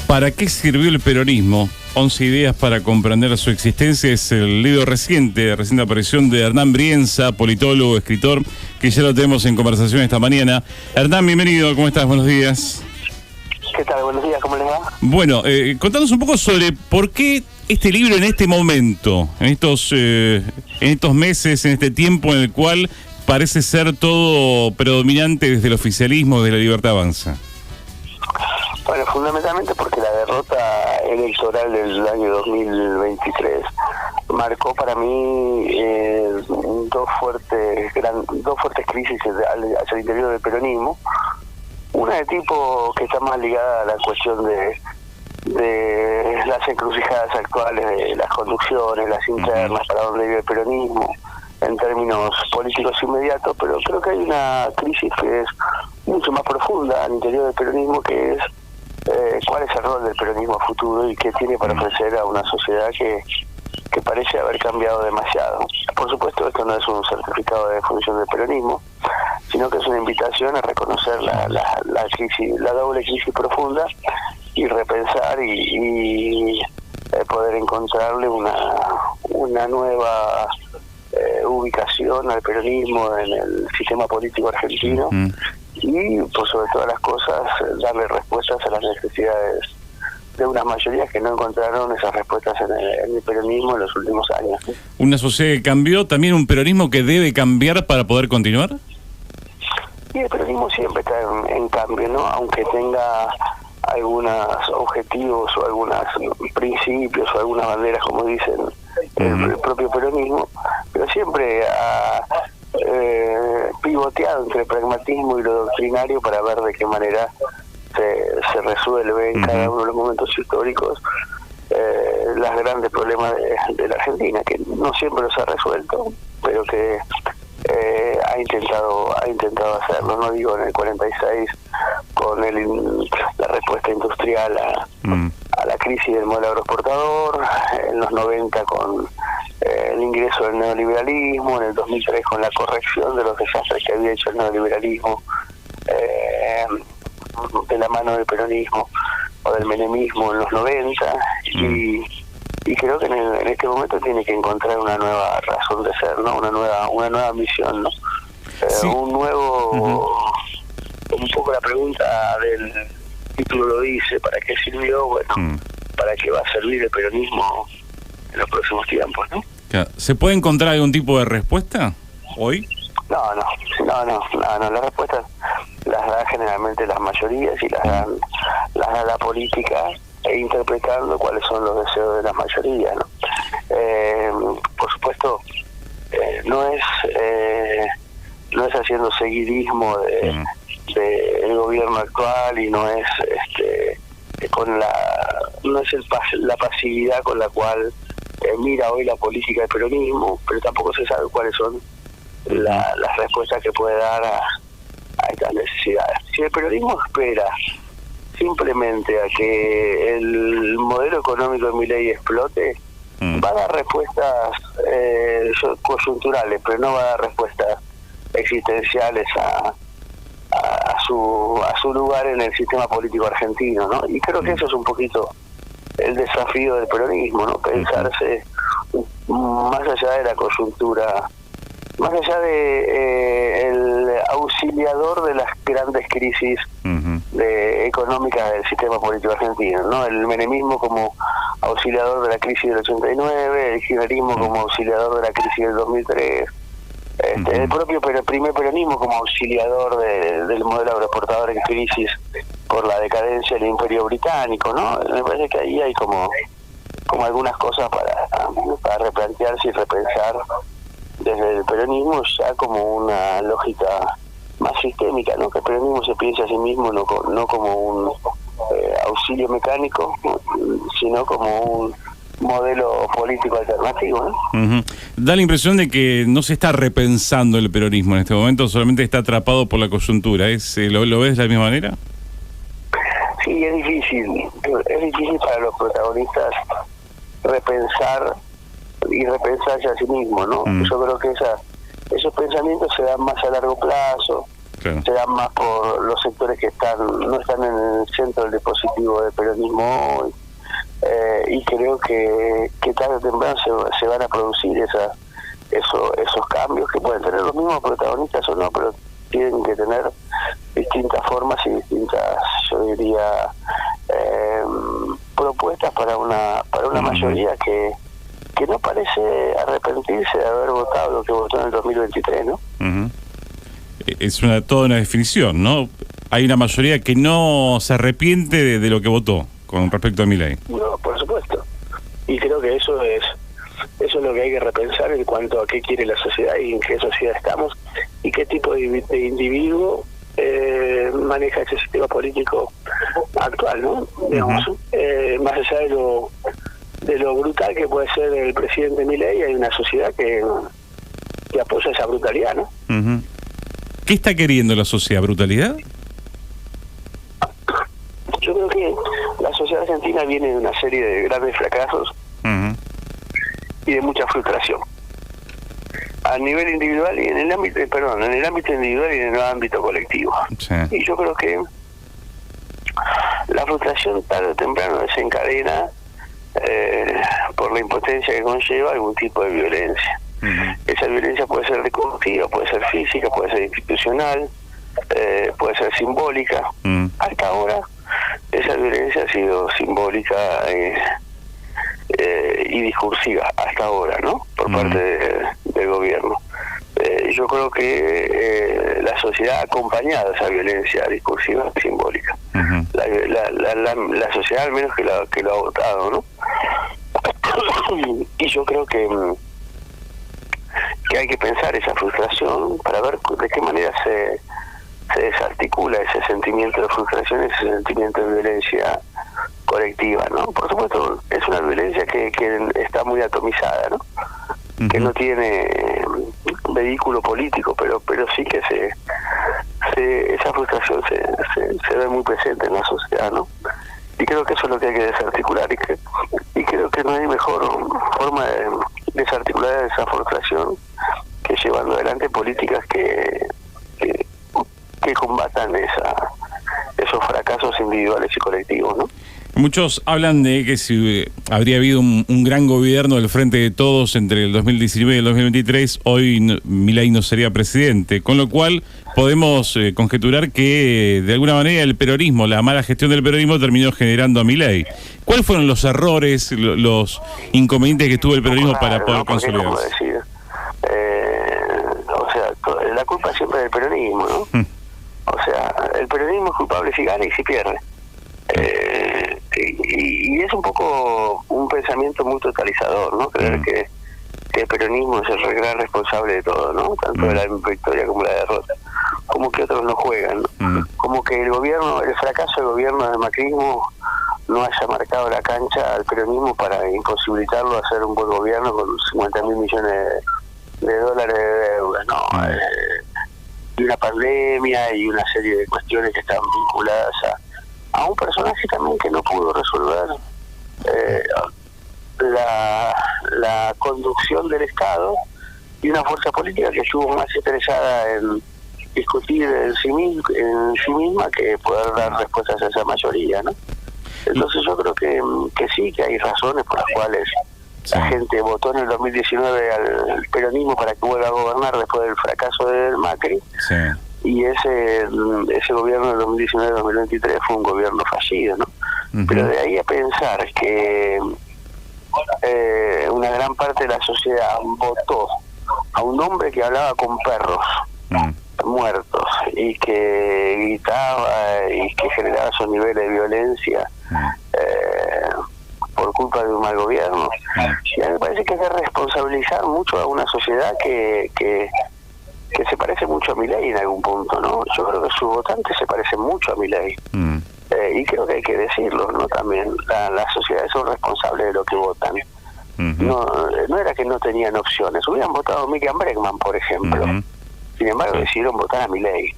¿Para qué sirvió el peronismo? 11 ideas para comprender su existencia. Es el libro reciente aparición de Hernán Brienza, politólogo, escritor, que ya lo tenemos en conversación esta mañana. Hernán, bienvenido, ¿cómo estás? Buenos días. ¿Qué tal? Buenos días, ¿cómo les va? Bueno, contanos un poco sobre por qué este libro en este momento, en estos meses, en este tiempo en el cual parece ser todo predominante desde el oficialismo, de La Libertad Avanza. Bueno, fundamentalmente porque la derrota electoral del año 2023 marcó para mí dos fuertes crisis hacia el interior del peronismo. Una de tipo que está más ligada a la cuestión de las encrucijadas actuales, de las conducciones, las internas, para dónde vive el peronismo, en términos políticos inmediatos, pero creo que hay una crisis que es mucho más profunda al interior del peronismo, que es cuál es el rol del peronismo a futuro y qué tiene para ofrecer a una sociedad que parece haber cambiado demasiado. Por supuesto, esto no es un certificado de función del peronismo, sino que es una invitación a reconocer la crisis, la doble crisis profunda, y repensar y poder encontrarle una nueva ubicación al peronismo en el sistema político argentino. Y por sobre todas las cosas darle respuestas a las necesidades de unas mayorías que no encontraron esas respuestas en el peronismo en los últimos años. ¿Una sociedad que cambió, también un peronismo que debe cambiar para poder continuar? Y el peronismo siempre está en cambio, ¿no? Aunque tenga algunos objetivos o algunos principios o algunas banderas, como dicen el propio peronismo, pero siempre ha pivoteado entre el pragmatismo y lo doctrinario para ver de qué manera se resuelve en cada uno de los momentos históricos los grandes problemas de la Argentina, que no siempre los ha resuelto, pero que ha intentado hacerlo. No digo en el 46 con la respuesta industrial a la crisis del modelo agroexportador, en los 90 con el ingreso del neoliberalismo, en el 2003 con la corrección de los desastres que había hecho el neoliberalismo de la mano del peronismo o del menemismo en los 90, y creo que en este momento tiene que encontrar una nueva razón de ser, ¿no? Una nueva misión, ¿no? Sí. Un nuevo, un poco la pregunta del título lo dice, ¿para qué sirvió? Bueno, ¿para qué va a servir el peronismo en los próximos tiempos, ¿no? ¿Se puede encontrar algún tipo de respuesta hoy? No, las respuestas las dan generalmente las mayorías y las da la política, interpretando cuáles son los deseos de las mayorías, ¿no? Por supuesto, no es haciendo seguidismo del gobierno actual, y no es la pasividad con la cual mira hoy la política del peronismo, pero tampoco se sabe cuáles son las respuestas que puede dar a estas necesidades. Si el peronismo espera simplemente a que el modelo económico de Milei explote, va a dar respuestas coyunturales, pero no va a dar respuestas existenciales a su lugar en el sistema político argentino, ¿no? Y creo que eso es un poquito el desafío del peronismo, ¿no? Pensarse más allá de la coyuntura, más allá de el auxiliador de las grandes crisis económicas del sistema político argentino, ¿no? El menemismo como auxiliador de la crisis del 89, el kirchnerismo como auxiliador de la crisis del 2003, el propio primer peronismo como auxiliador del modelo agroexportador en crisis por la decadencia del Imperio Británico, ¿no? Me parece que ahí hay como algunas cosas para replantearse y repensar desde el peronismo, ya como una lógica más sistémica, ¿no? Que el peronismo se piense a sí mismo no como un auxilio mecánico, sino como un modelo político alternativo, ¿no? Da la impresión de que no se está repensando el peronismo en este momento, solamente está atrapado por la coyuntura. ¿Lo ves de la misma manera? Sí, es difícil para los protagonistas repensar y repensarse a sí mismo, ¿no? Yo creo que esos pensamientos se dan más a largo plazo, Claro. se dan más por los sectores que no están en el centro del dispositivo del peronismo hoy. Y creo que tarde o temprano se van a producir esos cambios que pueden tener los mismos protagonistas o no, pero tienen que tener distintas formas y distintas, yo diría, propuestas para una mayoría que no parece arrepentirse de haber votado lo que votó en el 2023, ¿no? Es toda una definición, ¿no? Hay una mayoría que no se arrepiente de lo que votó con respecto a Milei. No, por supuesto. Y creo que eso es lo que hay que repensar en cuanto a qué quiere la sociedad y en qué sociedad estamos y qué tipo de individuo maneja ese sistema político actual, ¿no? Digamos, más allá de lo brutal que puede ser el presidente Milei, hay una sociedad que apoya esa brutalidad, ¿no? ¿Qué está queriendo la sociedad? ¿Brutalidad? Yo creo que la sociedad argentina viene de una serie de grandes fracasos y de mucha frustración a nivel individual y en el ámbito individual y en el ámbito colectivo. Sí. Y yo creo que la frustración tarde o temprano desencadena por la impotencia que conlleva algún tipo de violencia. Esa violencia puede ser discursiva, puede ser física, puede ser institucional, puede ser simbólica. Hasta ahora esa violencia ha sido simbólica y discursiva, hasta ahora, ¿no? Por parte del gobierno. Yo creo que la sociedad ha acompañado esa violencia discursiva y simbólica. La sociedad al menos que lo ha votado, ¿no? Y yo creo que hay que pensar esa frustración para ver de qué manera se desarticula ese sentimiento de frustración, ese sentimiento de violencia colectiva, ¿no? Por supuesto, es una violencia que está muy atomizada, ¿no? Que no tiene vehículo político, pero sí que esa frustración se ve muy presente en la sociedad, ¿no? Y creo que eso es lo que hay que desarticular y creo que no hay mejor forma de desarticular esa frustración que llevando adelante políticas que combatan esos fracasos individuales y colectivos, ¿no? Muchos hablan de que si habría habido un gran gobierno del Frente de Todos entre el 2019 y el 2023, hoy Milei no sería presidente, con lo cual podemos conjeturar que de alguna manera el peronismo, la mala gestión del peronismo terminó generando a Milei. ¿Cuáles fueron los errores, los inconvenientes que tuvo el peronismo para poder consolidarse? O sea, la culpa siempre del peronismo, ¿no? O sea, el peronismo es culpable si gana y si pierde. Y es un poco un pensamiento muy totalizador, ¿no? Creer que el peronismo es el gran responsable de todo, ¿no? Tanto de la victoria como la derrota. Como que otros no juegan, ¿no? Como que el fracaso del gobierno del macrismo no haya marcado la cancha al peronismo para imposibilitarlo a hacer un buen gobierno con 50.000 millones de dólares de deuda, ¿no? Y una pandemia y una serie de cuestiones que están vinculadas a un personaje también que no pudo resolver la conducción del Estado y una fuerza política que estuvo más interesada en discutir en sí misma que poder dar respuestas a esa mayoría, ¿no? Entonces yo creo que sí, que hay razones por las cuales la gente votó en el 2019 al peronismo para que vuelva a gobernar después del fracaso del Macri. Y ese gobierno del 2019-2023 fue un gobierno fallido, ¿no? Pero de ahí a pensar que una gran parte de la sociedad votó a un hombre que hablaba con perros muertos y que gritaba y que generaba esos niveles de violencia por culpa de un mal gobierno, y a mí me parece que es de responsabilizar mucho a una sociedad que se parece mucho a Milei en algún punto, ¿no? Yo creo que sus votantes se parecen mucho a Milei. Y creo que hay que decirlo, ¿no? También las sociedades son responsables de lo que votan. No era que no tenían opciones. Hubieran votado a Miriam Bregman, por ejemplo. Sin embargo, decidieron votar a Milei.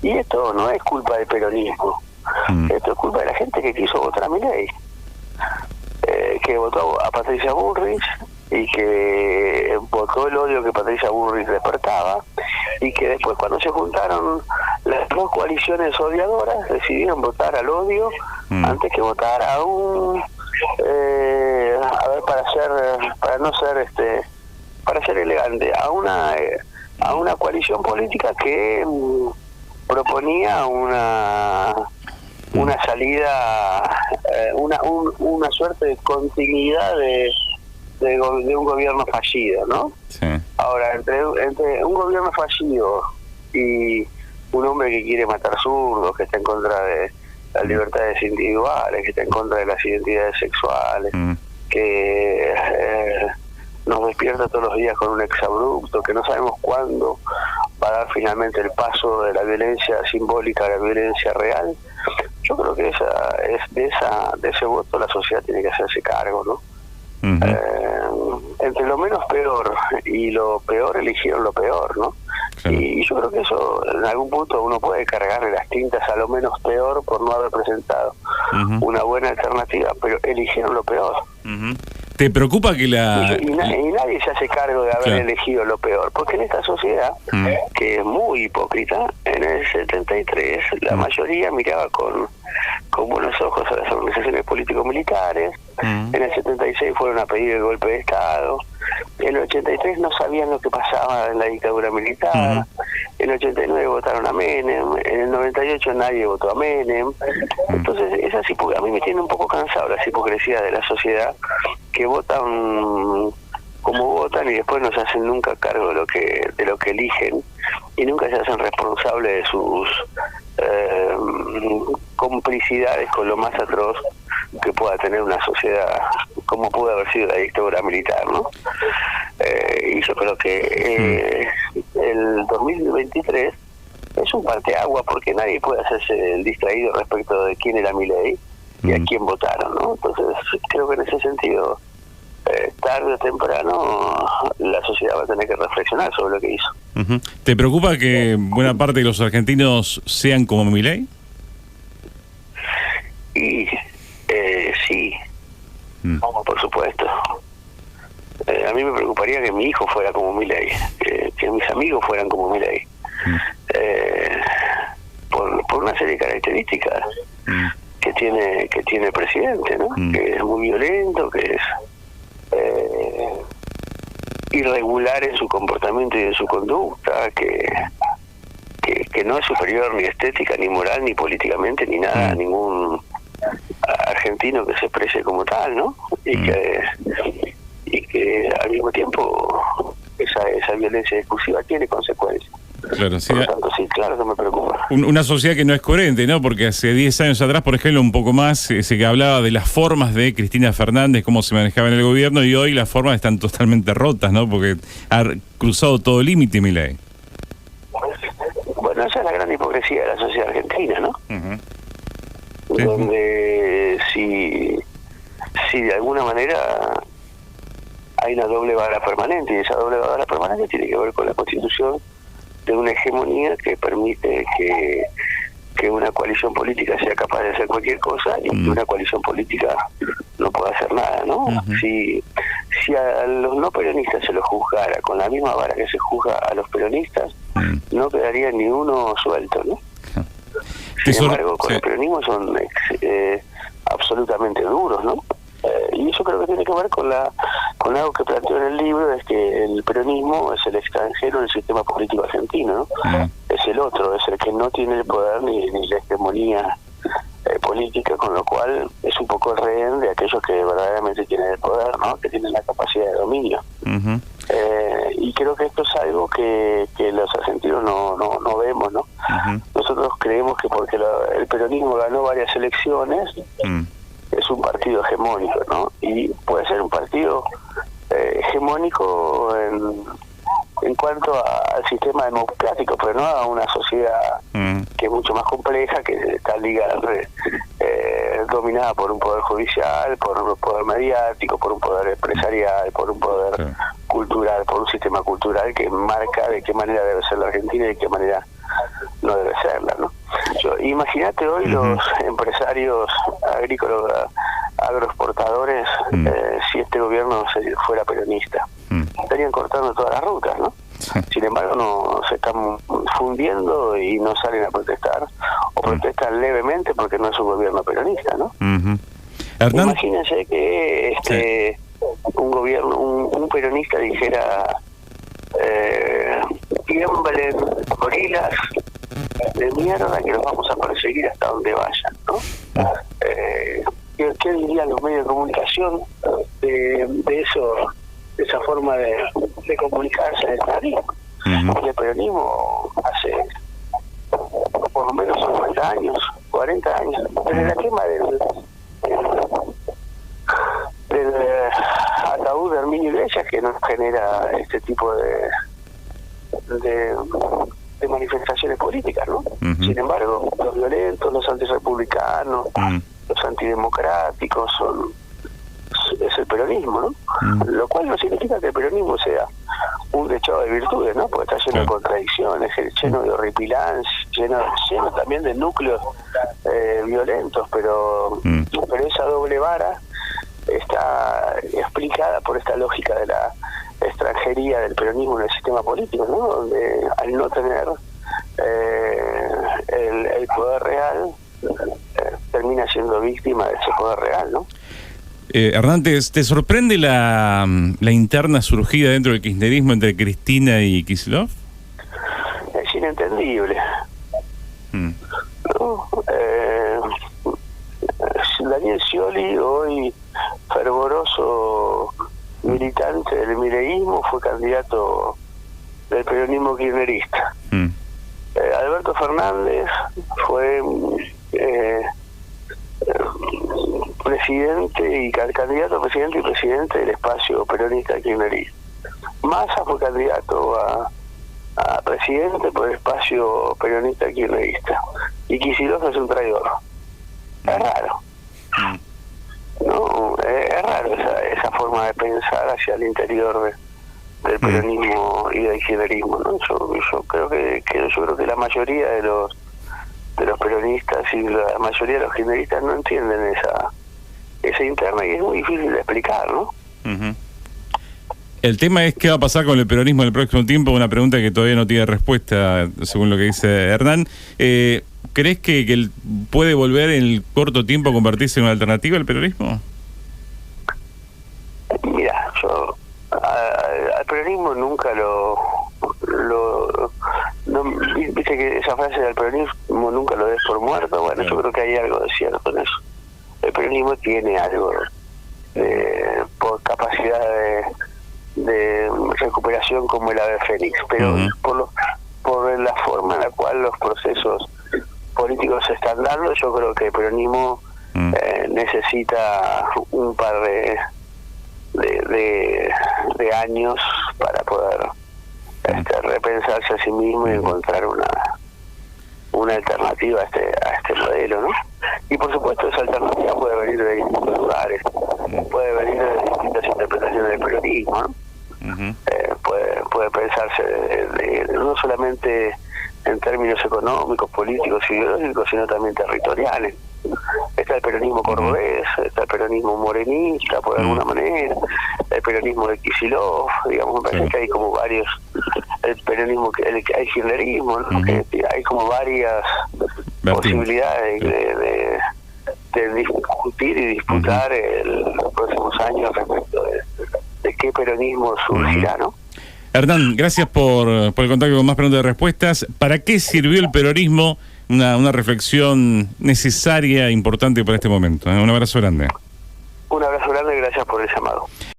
Y esto no es culpa del peronismo. Esto es culpa de la gente que quiso votar a Milei. Que votó a Patricia Bullrich y que votó el odio que Patricia Bullrich despertaba y que después cuando se juntaron las dos coaliciones odiadoras decidieron votar al odio antes que votar a un para ser elegante, a una coalición política que proponía una salida, una suerte de continuidad de un gobierno fallido, ¿no? Sí. Ahora, entre un gobierno fallido y un hombre que quiere matar zurdos, que está en contra de las libertades individuales, que está en contra de las identidades sexuales, que nos despierta todos los días con un exabrupto, que no sabemos cuándo va a dar finalmente el paso de la violencia simbólica a la violencia real. Yo creo que de ese voto la sociedad tiene que hacerse cargo, ¿no? Entre lo menos peor y lo peor eligieron lo peor, ¿no? Claro. Y yo creo que eso en algún punto uno puede cargarle las tintas a lo menos peor por no haber presentado una buena alternativa, pero eligieron lo peor. ¿Te preocupa que y nadie se hace cargo de haber elegido lo peor? Porque en esta sociedad, que es muy hipócrita, en el 73 la mayoría miraba con buenos ojos a las organizaciones político-militares, en el 76 fueron a pedir el golpe de Estado, en el 83 no sabían lo que pasaba en la dictadura militar, en el 89 votaron a Menem, en el 98 nadie votó a Menem. Entonces a mí me tiene un poco cansado las hipocresías de la sociedad, que votan como votan y después no se hacen nunca cargo de lo que eligen y nunca se hacen responsables de sus complicidades con lo más atroz que pueda tener una sociedad, como pudo haber sido la dictadura militar, ¿no? Y yo creo que el 2023 es un parteagua, porque nadie puede hacerse el distraído respecto de quién era Milei y a quién votaron, ¿no? Entonces creo que en ese sentido, tarde o temprano, la sociedad va a tener que reflexionar sobre lo que hizo. ¿Te preocupa que buena parte de los argentinos sean como Milei? Y sí, por supuesto. A mí me preocuparía que mi hijo fuera como Milei, que mis amigos fueran como Milei, por una serie de características que tiene el presidente, ¿no? Que es muy violento, que es irregular en su comportamiento y en su conducta, que no es superior ni estética, ni moral, ni políticamente, ni nada, a ningún argentino que se exprese como tal, ¿no? Y que al mismo tiempo esa violencia discursiva tiene consecuencias. Claro, sí. Por lo tanto, sí, claro que me preocupa. Una sociedad que no es coherente, ¿no? Porque hace 10 años atrás, por ejemplo, un poco más, se que hablaba de las formas de Cristina Fernández, cómo se manejaba en el gobierno, y hoy las formas están totalmente rotas, ¿no? Porque ha cruzado todo límite, Milei. Bueno, esa es la gran hipocresía de la sociedad argentina, ¿no? Donde si de alguna manera hay una doble vara permanente, y esa doble vara permanente tiene que ver con la constitución de una hegemonía que permite que una coalición política sea capaz de hacer cualquier cosa y que una coalición política no pueda hacer nada, ¿no? Si a los no peronistas se los juzgara con la misma vara que se juzga a los peronistas, no quedaría ni uno suelto, ¿no? Sin embargo, con el peronismo son absolutamente duros, ¿no? Y eso creo que tiene que ver con algo que planteo en el libro, es que el peronismo es el extranjero en el sistema político argentino, ¿no? Es el otro, es el que no tiene el poder ni la hegemonía política, con lo cual es un poco el rehén de aquellos que verdaderamente tienen el poder, ¿no? Que tienen la capacidad de dominio. Y creo que esto es algo que los argentinos no vemos, ¿no? Nosotros creemos que porque el peronismo ganó varias elecciones, es un partido hegemónico, ¿no? Y puede ser un partido hegemónico en cuanto al sistema democrático, pero no a una sociedad que es mucho más compleja, que está ligada, dominada por un poder judicial, por un poder mediático, por un poder empresarial, por un poder cultural, por un sistema cultural que marca de qué manera debe ser la Argentina y de qué manera no debe serla, ¿no? Imagínate hoy los empresarios agrícolas, agroexportadores, si este gobierno fuera peronista, estarían cortando todas las rutas, ¿no? Sin embargo, no se están fundiendo y no salen a protestar, o protestan levemente porque no es un gobierno peronista, ¿no? Hernán, imagínense que un gobierno, un peronista dijera, tiemblen gorilas de mierda que los vamos a perseguir hasta donde vayan, ¿no? ¿Qué dirían los medios de comunicación de eso, de esa forma de comunicarse del peronismo? Y el peronismo hace por lo menos 50 años, 40 años, desde la quema del ataúd de Herminio Iglesias, que nos genera este tipo de manifestaciones políticas, ¿no? Sin embargo, los violentos, los antirrepublicanos, los antidemocráticos es el peronismo, ¿no? Lo cual no significa que el peronismo sea un dechado de virtudes, ¿no? Porque está lleno de contradicciones, lleno de horripilancia, lleno también de núcleos violentos, pero esa doble vara está explicada por esta lógica de la extranjería del peronismo en el sistema político, ¿no? Donde al no tener el poder real, termina siendo víctima de ese poder real, ¿no? Hernán, ¿te sorprende la interna surgida dentro del kirchnerismo entre Cristina y Kicillof? Es inentendible. ¿No? Daniel Scioli, hoy fervoroso militante del mileísmo, fue candidato del peronismo kirchnerista. Alberto Fernández fue presidente y candidato a presidente y presidente del espacio peronista kirchnerista. Massa fue candidato a presidente por el espacio peronista kirchnerista. Y Kicillof es un traidor. Es raro. No, es raro esa forma de pensar hacia el interior del peronismo y del kirchnerismo, ¿no? Yo creo que la mayoría de los peronistas y la mayoría de los kirchneristas no entienden esa interna, y es muy difícil de explicar, ¿no? El tema es qué va a pasar con el peronismo en el próximo tiempo, una pregunta que todavía no tiene respuesta, según lo que dice Hernán. ¿Crees que puede volver en el corto tiempo a convertirse en una alternativa al peronismo? Mira, yo al peronismo nunca viste que esa frase del peronismo nunca lo des por muerto. Bueno, yo creo que hay algo de cierto en eso. El peronismo tiene algo por capacidad de recuperación como el ave fénix, pero por la forma en la cual los procesos políticos se están dando, yo creo que el peronismo necesita un par de años para poder repensarse a sí mismo y encontrar una alternativa a este modelo, ¿no? Y por supuesto esa alternativa puede venir de distintos lugares, puede venir de distintas interpretaciones del peronismo, ¿no? Puede pensarse no solamente en términos económicos, políticos, ideológicos, sino también territoriales. Está el peronismo cordobés, está el peronismo morenista, por alguna manera, el peronismo de Kicillof, digamos, me parece que hay como varios, el peronismo, hay kirchnerismo, ¿no? Que hay como varias posibilidades de discutir y disputar los próximos años respecto de qué peronismo surgirá, ¿no? Hernán, gracias por el contacto con Más Preguntas y Respuestas. ¿Para qué sirvió el peronismo? Una reflexión necesaria e importante para este momento. Un abrazo grande. Un abrazo grande y gracias por el llamado.